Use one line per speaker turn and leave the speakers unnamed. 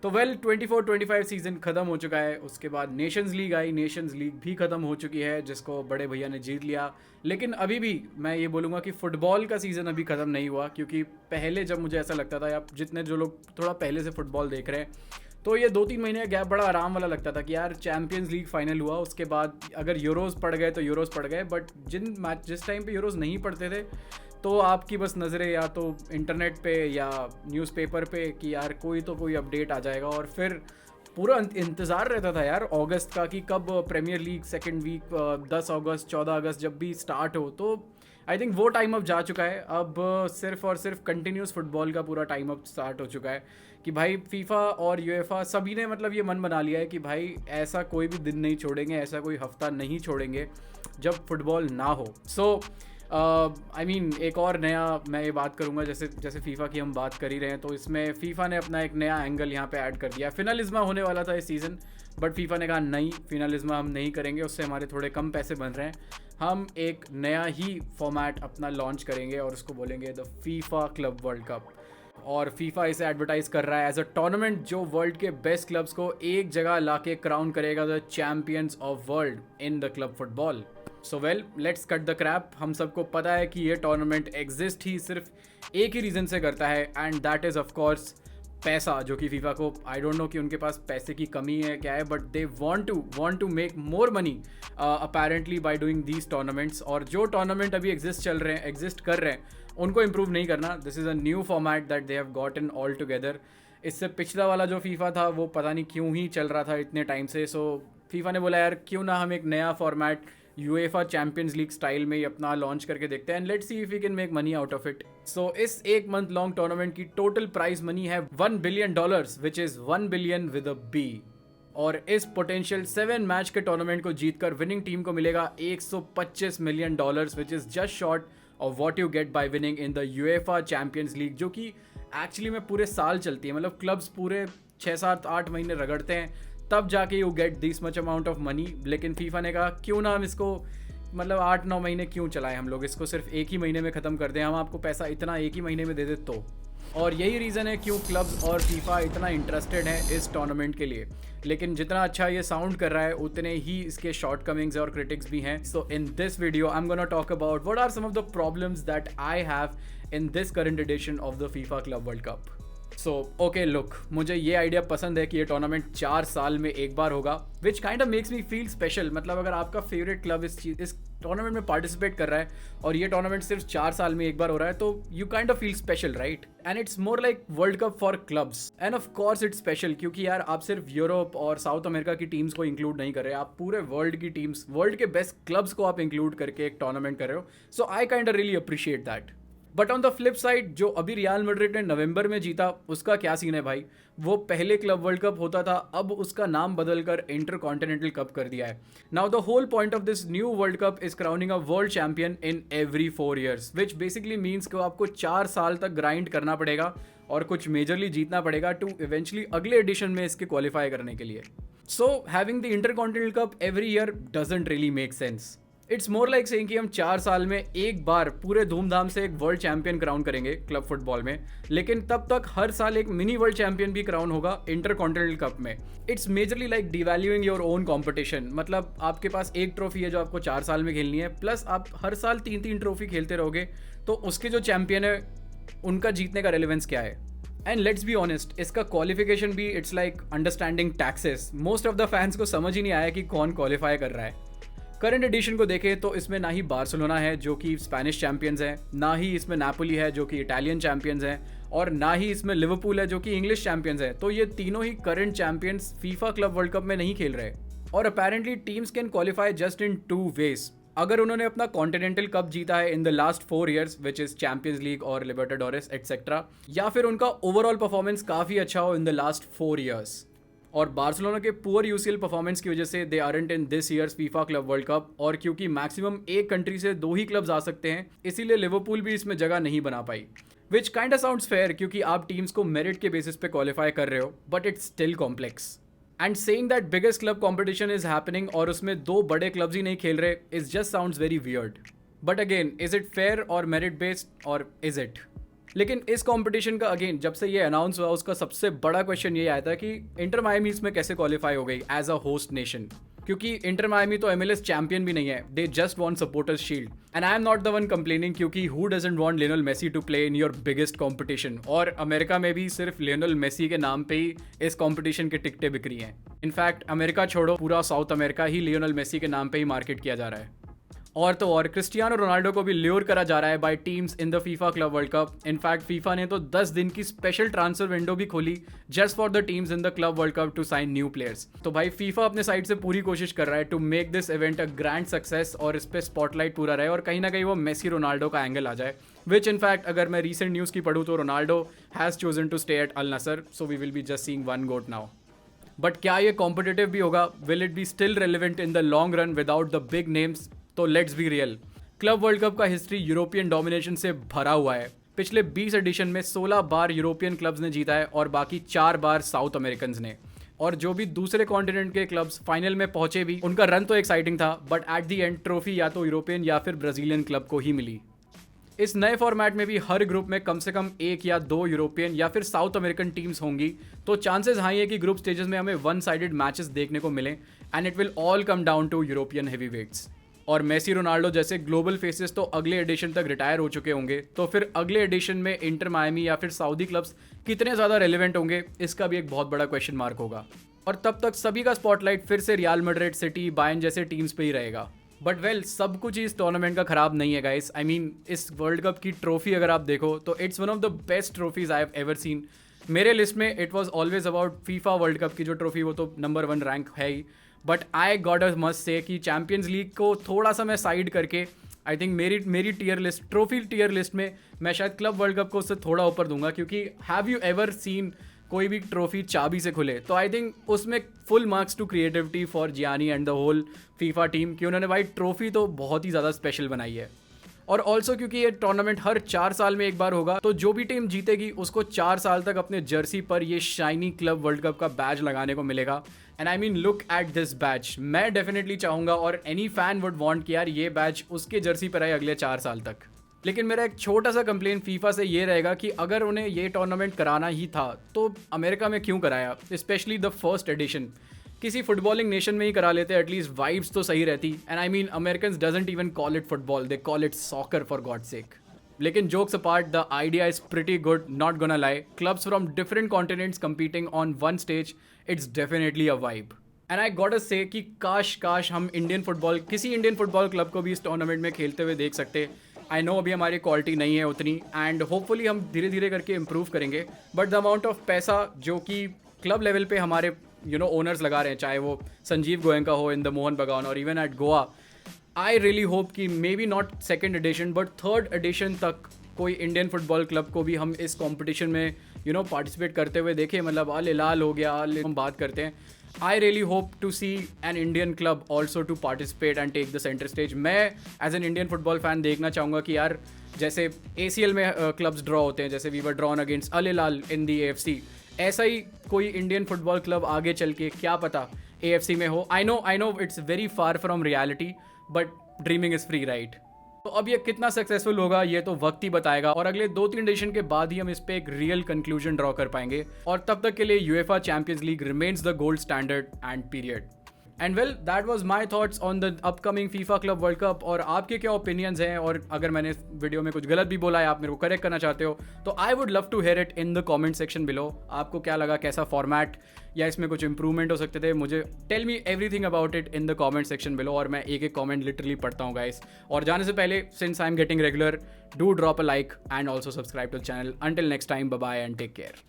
तो well 24-25 season ख़त्म हो चुका है। उसके बाद नेशंस लीग आई, नेशंस लीग भी ख़त्म हो चुकी है जिसको बड़े भैया ने जीत लिया। लेकिन अभी भी मैं ये बोलूँगा कि फ़ुटबॉल का सीज़न अभी ख़त्म नहीं हुआ, क्योंकि पहले जब मुझे ऐसा लगता था, या जितने जो लोग थोड़ा पहले से फ़ुटबॉल देख रहे हैं, तो ये 2-3 महीने का गैप बड़ा आराम वाला लगता था कि यार चैम्पियंस लीग फाइनल हुआ, उसके बाद अगर यूरोज़ पड़ गए तो यूरोज़ पड़ गए। बट जिस टाइम पे यूरोज़ नहीं पड़ते थे, तो आपकी बस नज़रें या तो इंटरनेट पे या न्यूज़पेपर पे कि यार कोई अपडेट आ जाएगा, और फिर पूरा इंतज़ार रहता था यार अगस्त का कि कब प्रीमियर लीग सेकेंड वीक 10 अगस्त 14 अगस्त जब भी स्टार्ट हो। तो आई थिंक वो टाइम अब जा चुका है। अब सिर्फ और सिर्फ कंटिन्यूस फुटबॉल का पूरा टाइम अब स्टार्ट हो चुका है कि भाई फीफा और यूएफा सभी ने मतलब ये मन बना लिया है कि भाई ऐसा कोई भी दिन नहीं छोड़ेंगे, ऐसा कोई हफ्ता नहीं छोड़ेंगे जब फुटबॉल ना हो। सो आई मीन एक और नया मैं ये बात करूँगा, जैसे जैसे फीफा की हम बात कर ही रहे हैं, तो इसमें फीफा ने अपना एक नया एंगल यहाँ पे ऐड कर दिया। फिनालिज्मा होने वाला था इस सीज़न, बट फीफा ने कहा नहीं, फिनालिज्मा हम नहीं करेंगे, उससे हमारे थोड़े कम पैसे बन रहे हैं। हम एक नया ही फॉर्मेट अपना लॉन्च करेंगे और उसको बोलेंगे the FIFA club world cup. और फीफा इसे एडवर्टाइज़ कर रहा है एज अ टूर्नामेंट जो वर्ल्ड के बेस्ट क्लब्स को एक जगह लाके क्राउन करेगा the champions of world in the club football. So well, let's cut the crap. हम सबको पता है कि ये टूर्नामेंट एग्जिस्ट ही सिर्फ एक ही रीज़न से करता है, and that is of course पैसा, जो कि फीफा को, आई डोंट नो कि उनके पास पैसे की कमी है क्या है, but they want to make more money apparently by doing these tournaments. और जो टूर्नामेंट अभी एग्जिस्ट कर रहे हैं उनको इम्प्रूव नहीं करना। This is a new format that they have gotten all together. इससे पिछला वाला जो फीफा था वो पता नहीं क्यों ही चल रहा था इतने टाइम से। सो फीफा ने बोला यार क्यों ना हम एक नया format UEFA Champions League style में ही अपना लॉन्च करके देखते हैं, and let's see if we can make money out of it. So इस एक मंथ लॉन्ग टूर्नामेंट की टोटल प्राइज मनी है $1 billion, which is 1 billion with a B. और इस पोटेंशियल 7 मैच के टूर्नामेंट को जीतकर विनिंग टीम को मिलेगा $125 million, which is just short of what you get bye winning in the UEFA Champions league, जो कि एक्चुअली में पूरे साल चलती है। मतलब क्लब्स पूरे 6-7-8 महीने रगड़ते हैं, तब जाके you get this much amount of money. लेकिन फीफा ने कहा क्यों ना हम इसको मतलब 8-9 महीने क्यों चलाएं, हम लोग इसको सिर्फ एक ही महीने में ख़त्म कर दें, हम आपको पैसा इतना एक ही महीने में दे दे तो। और यही रीज़न है क्यों क्लब्स और फीफा इतना इंटरेस्टेड है इस टूर्नामेंट के लिए। लेकिन जितना अच्छा ये साउंड कर रहा है उतने ही इसके शॉर्ट कमिंग्स और क्रिटिक्स भी हैं। So in this video I am gonna talk about what are some of the problems that I have in this current edition of the FIFA club world Cup. So okay look, मुझे ये idea पसंद है कि ये tournament 4 साल में एक बार होगा, विच kind of makes me feel special. मतलब अगर आपका फेवरेट क्लब इस टूर्नामेंट में पार्टिसिपेट कर रहा है और ये टूर्नामेंट सिर्फ 4 साल में एक बार हो रहा है, तो you kind of feel special, right? And it's more like World Cup for clubs, and of course it's special क्योंकि यार आप सिर्फ यूरोप और साउथ अमेरिका की टीम्स को इंक्लूड नहीं कर रहे, आप पूरे वर्ल्ड की टीम्स, वर्ल्ड के बेस्ट क्लब्स को आप इंक्लूड करके एक टूर्नामेंट कर रहे हो। So I kind of really appreciate that. But on the flip side, जो अभी रियल मैड्रिड ने नवंबर में जीता, उसका क्या सीन है भाई? वो पहले क्लब वर्ल्ड कप होता था, अब उसका नाम बदलकर इंटरकॉन्टिनेंटल कप कर दिया है। Now the whole point of this new world cup is crowning a world champion in every 4 years, which basically means कि आपको 4 साल तक ग्राइंड करना पड़ेगा और कुछ मेजरली जीतना पड़ेगा टू इवेंचुअली अगले एडिशन में इसके क्वालिफाई करने के लिए। So having the intercontinental cup every year doesn't really make sense. It's more like saying कि हम 4 साल में एक बार पूरे धूमधाम से एक वर्ल्ड चैंपियन क्राउन करेंगे क्लब फुटबॉल में, लेकिन तब तक हर साल एक मिनी वर्ल्ड चैंपियन भी क्राउन होगा इंटरकॉन्टिनेंटल कप में। It's majorly like devaluing your own competition. मतलब आपके पास एक ट्रॉफी है जो आपको 4 साल में खेलनी है, प्लस आप हर साल 3-3 ट्रॉफी खेलते रहोगे, तो उसके जो चैंपियन है उनका जीतने का रेलेवेंस क्या है? एंड लेट्स बी ऑनेस्ट, इसका क्वालिफिकेशन भी it's like understanding taxes. Most of the fans को समझ ही नहीं आया कि कौन क्वालिफाई कर रहा है। करंट एडिशन को देखें तो इसमें ना ही बार्सिलोना है जो कि स्पेनिश चैंपियंस है, ना ही इसमें नापोली है जो कि इटालियन चैंपियंस हैं, और ना ही इसमें लिवरपूल है जो कि इंग्लिश चैंपियंस है। तो ये तीनों ही current champions FIFA club world Cup में नहीं खेल रहे। और apparently teams can qualify just in 2 ways। अगर उन्होंने अपना कॉन्टिनेंटल कप जीता है in the last 4 years, which is Champions League और लिबर्टाडोरेस एटसेट्रा, या फिर उनका ओवरऑल परफॉर्मेंस काफ़ी अच्छा हो इन द लास्ट 4 years। और बार्सिलोना के पुअर यूसीएल परफॉर्मेंस की वजह से they aren't in this years FIFA club world cup, और क्योंकि मैक्सिमम एक कंट्री से 2 ही क्लब्स आ सकते हैं, इसीलिए लिवरपूल भी इसमें जगह नहीं बना पाई। Which kind of sounds fair क्योंकि आप टीम्स को मेरिट के बेसिस पे क्वालिफाई कर रहे हो, but it's still complex. And saying that biggest club competition is happening और उसमें 2 बड़े क्लब्स ही नहीं खेल रहे is just sounds very weird. But again, is it fair और मेरिट बेस्ड, और इज इट? लेकिन इस कंपटीशन का अगेन जब से ये अनाउंस हुआ उसका सबसे बड़ा क्वेश्चन ये आया था कि इंटर मायामी इसमें कैसे क्वालिफाई हो गई एज अ होस्ट नेशन, क्योंकि इंटर मायामी तो MLS चैंपियन भी नहीं है, they just won supporters shield and I am not the one complaining, क्योंकि who doesn't want Lionel Messi to play in your biggest competition. और America में भी सिर्फ लियोनेल मेसी के नाम पे ही इस कंपटीशन के टिकटें बिक रही हैं। इनफैक्ट अमेरिका छोड़ो, पूरा साउथ अमेरिका ही लियोनेल मेसी के नाम पे ही मार्केट किया जा रहा है। और तो और क्रिस्टियानो रोनाल्डो को भी ल्योर करा जा रहा है by teams in the FIFA club world cup. In fact FIFA ने तो 10 दिन की स्पेशल ट्रांसफर विंडो भी खोली just for the teams in the club world cup to sign new players. तो भाई फीफा अपने साइड से पूरी कोशिश कर रहा है to make this event a grand success और इस पे स्पॉटलाइट पूरा रहे और कहीं ना कहीं वो मेसी रोनाल्डो का एंगल आ जाए, विच इनफैक्ट अगर मैं रीसेंट न्यूज़ की पढ़ूँ तो Ronaldo has chosen to stay at Al Nassr, so we will be just seeing one GOAT now. But क्या ये कॉम्पिटिटिव भी होगा? Will it be still relevant in the long run without the big names? तो let's be real, club world Cup का history European domination से भरा हुआ है। पिछले 20 एडिशन में 16 बार यूरोपियन क्लब्स ने जीता है और बाकी 4 बार साउथ अमेरिकन ने। और जो भी दूसरे कॉन्टिनेंट के क्लब्स फाइनल में पहुंचे भी, उनका रन तो एक्साइटिंग था, but at the end trophy या तो यूरोपियन या फिर ब्राजीलियन क्लब को ही मिली। इस नए फॉर्मेट में भी हर ग्रुप में कम से कम 1 या 2 यूरोपियन या फिर साउथ अमेरिकन टीम्स होंगी, तो चांसेस हाई है कि ग्रुप स्टेजेस में हमें वन साइडेड मैचेस देखने को मिले and it will all come down to European heavyweights. और मेसी रोनाल्डो जैसे ग्लोबल फेसेस तो अगले एडिशन तक रिटायर हो चुके होंगे, तो फिर अगले एडिशन में इंटर मायामी या फिर सऊदी क्लब्स कितने ज़्यादा रेलिवेंट होंगे, इसका भी एक बहुत बड़ा क्वेश्चन मार्क होगा। और तब तक सभी का स्पॉटलाइट फिर से रियल मैड्रिड, सिटी, बायर्न जैसे टीम्स पे ही रहेगा। बट वेल, सब कुछ इस टूर्नामेंट का खराब नहीं है गाइस। आई मीन इस वर्ल्ड कप की ट्रॉफी अगर आप देखो तो it's one of the best trophies I have ever seen. मेरे लिस्ट में it was always about FIFA World Cup की जो ट्रॉफी, वो तो नंबर 1 रैंक है ही। But I got a must say कि चैम्पियंस लीग को थोड़ा सा मैं साइड करके आई थिंक मेरी tier list, trophy tier list में मैं शायद क्लब वर्ल्ड कप को उससे थोड़ा ऊपर दूंगा, क्योंकि हैव यू एवर सीन कोई भी ट्रॉफी चाबी से खुले? तो आई थिंक उसमें full marks to creativity for Gianni and the whole FIFA team कि उन्होंने भाई ट्रॉफी तो बहुत ही ज़्यादा स्पेशल बनाई है। और ऑल्सो क्योंकि ये टूर्नामेंट हर 4 साल में एक बार होगा, तो जो भी टीम जीतेगी उसको 4 साल तक अपने जर्सी पर ये शाइनी क्लब वर्ल्ड कप का बैज लगाने को मिलेगा। And I mean look at this batch, मैं डेफिनेटली चाहूँगा और एनी फैन वुड वांट कि यार ये बैच उसके जर्सी पर आए अगले 4 साल तक। लेकिन मेरा एक छोटा सा कंप्लेन फीफा से ये रहेगा कि अगर उन्हें ये टूर्नामेंट कराना ही था तो अमेरिका में क्यों कराया, स्पेशली द फर्स्ट एडिशन। किसी फुटबॉलिंग नेशन में ही करा लेते, एटलीस्ट वाइब्स तो सही रहती। And I mean Americans doesn't even call it football, they call it soccer for God sake. लेकिन jokes apart, the idea is pretty good, not gonna lie. Clubs from different continents competing on one stage, it's definitely a vibe. And I got a say कि काश हम किसी Indian football club को भी इस tournament में खेलते हुए देख सकते। आई नो अभी हमारी क्वालिटी नहीं है उतनी, एंड होपफुली हम धीरे धीरे करके इम्प्रूव करेंगे, बट द अमाउंट ऑफ पैसा जो कि क्लब लेवल पे हमारे ओनर्स लगा रहे हैं, चाहे वो संजीव गोयनका हो इन द मोहन बगान और even at Goa, I really hope कि maybe not second edition but third edition तक कोई इंडियन फुटबॉल क्लब को भी हम इस कॉम्पिटिशन में पार्टिसिपेट करते हुए देखें। मतलब अल हिलाल हो गया, हम बात करते हैं। I really hope to see an Indian club also to participate and take the centre stage. मैं as an Indian football fan देखना चाहूँगा कि यार जैसे ACL में क्लब्स ड्रॉ होते हैं, जैसे we were drawn against Al Hilal in the AFC, ऐसा ही कोई इंडियन फुटबॉल क्लब आगे चल के क्या पता AFC में हो। I know it's very far from reality, but dreaming is free, right? तो अब ये कितना सक्सेसफुल होगा ये तो वक्त ही बताएगा, और अगले 2-3 एडिशन के बाद ही हम इस पे एक रियल कंक्लूजन ड्रॉ कर पाएंगे। और तब तक के लिए UEFA champions league remains the gold standard and period. And well, that was my thoughts on the upcoming FIFA club world cup. और आपके क्या ओपिनियंस हैं, और अगर मैंने वीडियो में कुछ गलत भी बोला है, आप मेरे को करेक्ट करना चाहते हो, तो I would love to hear it in the comment section below. आपको क्या लगा, कैसा फॉर्मेट या इसमें कुछ इंप्रूवमेंट हो सकते थे? मुझे tell me everything about it in the comment section below, और मैं एक कमेंट लिटरली पढ़ता हूँ गाइस। और जाने से पहले, since I am getting regular, do drop a like and also subscribe to the channel. Until next time, bye bye and take care.